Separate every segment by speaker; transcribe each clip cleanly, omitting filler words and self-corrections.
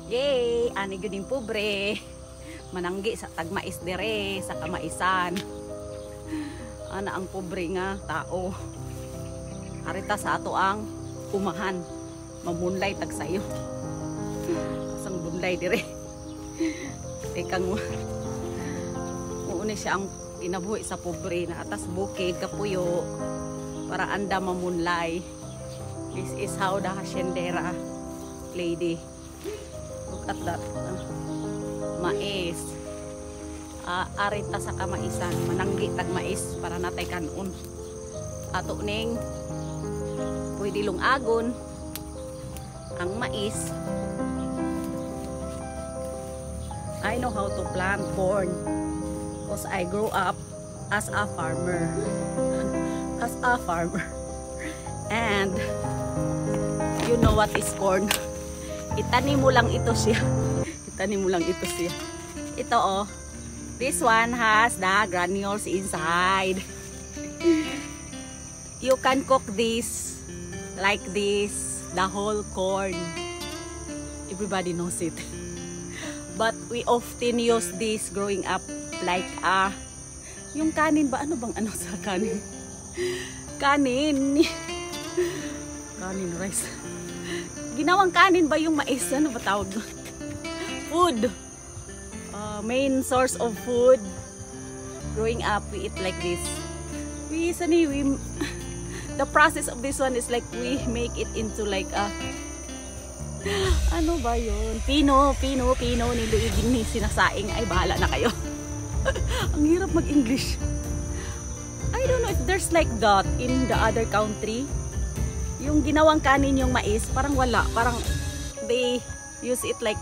Speaker 1: Yay! Ani gyud pobre. Mananggi sa tagmais dire sa kamaisan. Ana ang pobre nga tao. Arita sa ato ang umahan. Mamunlay tag sayo. Sang bunlay dire. Tekang uuni siya ang kinabuhi sa pobre na atas bukid kapuyo para anda mamunlay. This is how the haciendera lady. Look at that. Mais. Arita sa kamaisan. Mananggi tag mais para natay kanon. Ato ning pwede lungagon ang mais. I know how to plant corn because I grew up as a farmer. And you know what is corn? Itanim mo lang ito siya. Ito oh. This one has the granules inside. You can cook this like this, the whole corn. Everybody knows it. But we often use this growing up like yung kanin ba? Ano bang ano sa kanin? Kanin rice. Ginawang kanin ba yung mais? Ano ba tawag doon? Food. Main source of food. Growing up, we eat like this. The process of this one is like we make it into like ano ba yun? Pino niluigin ni sinasaing. Ay, bahala na kayo. Ang hirap mag-English. I don't know if there's like that in the other country. Yung ginawang kanin yung mais, parang wala. Parang they use it like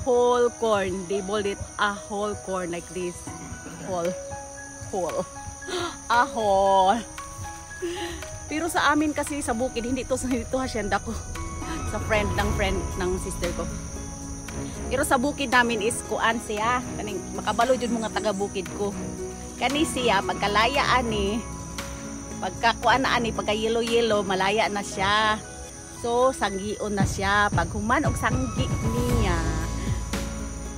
Speaker 1: whole corn. They boiled it a whole corn like this. Whole. A whole. Pero sa amin kasi sa bukid, hindi to hacienda ko. Sa friend ng sister ko. Pero sa bukid namin is kuan siya. Kaning makabalo jud mga taga bukid ko. Kani siya pagkalaya ani, pagkakuan na ani, pagka yelo malaya na siya. So sanggion na siya. Pag human og sanggi niya,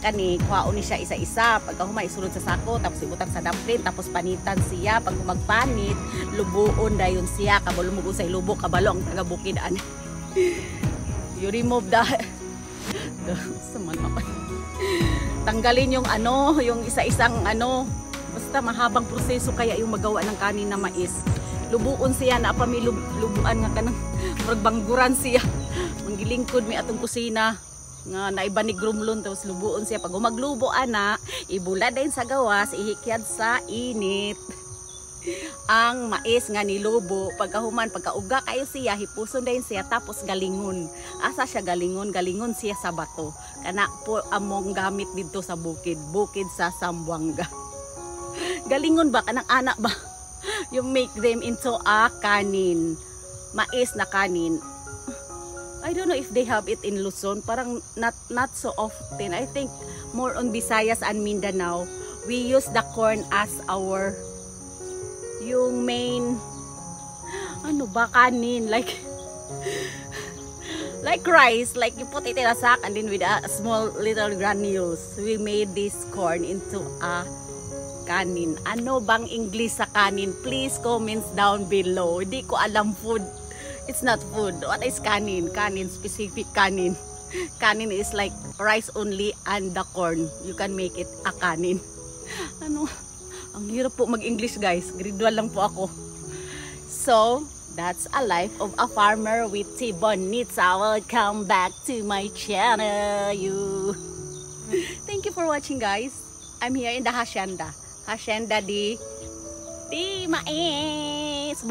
Speaker 1: kani kuhaon ni siya isa-isa. Pagka humay isulod sa sako, tapos ibutang sa daprin, tapos panitan siya. Pag magpanit, lubuon dayon siya. Kabalo mo sa lubo, kabalo ang taga bukid ani. You remove that. Tanggalin yung ano, yung isa-isang ano. Basta mahabang proseso kaya yung magawa ng kanin na mais. Lubuon siya na pa may lubuan nga kanang magbangguran siya. Manggilingkod mi atong kusina nga naiba ni grumlon, tapos lubuon siya. Pag maglubo ana, ibula din sa gawas, ihikyad sa init ang mais nga nilubo. Pagkahuman, pagkauga kayo siya, hipuson din siya, tapos galingon. Asa siya galingon siya sa bato. Kana po among gamit dito sa bukid sa Zamboanga. Galingon ba? Kanang anak ba? You make them into a kanin. Mais na kanin. I don't know if they have it in Luzon. Parang not so often. I think more on Visayas and Mindanao. We use the corn as our yung main ano ba kanin, like rice, like you put it in a sack and then with a small little granules we made this corn into a kanin. Ano bang English sa kanin? Please comments down below. Hindi ko alam food. It's not food. What is kanin? Kanin, specific kanin. Kanin is like rice only and the corn. You can make it a kanin. Ano? Ang hirap po mag-English guys. Grade 1 lang po ako. So, that's a life of a farmer with Tibonitza. Welcome back to my channel. Thank you for watching guys. I'm here in the hacienda. Hacienda di Mais.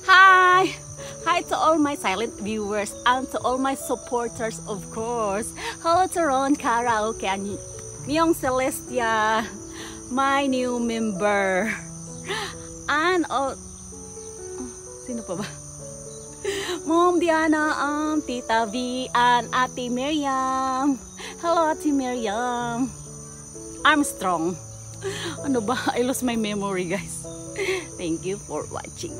Speaker 1: Hi! Hi to all my silent viewers and to all my supporters of course. Hello to Ron Karaoke and Myong Celestia, my new member. And all... sino pa ba? Mom Diana, Tita V, and Ate Miriam. Hello Ate Miriam. Armstrong. Ano ba? I lost my memory guys. Thank you for watching.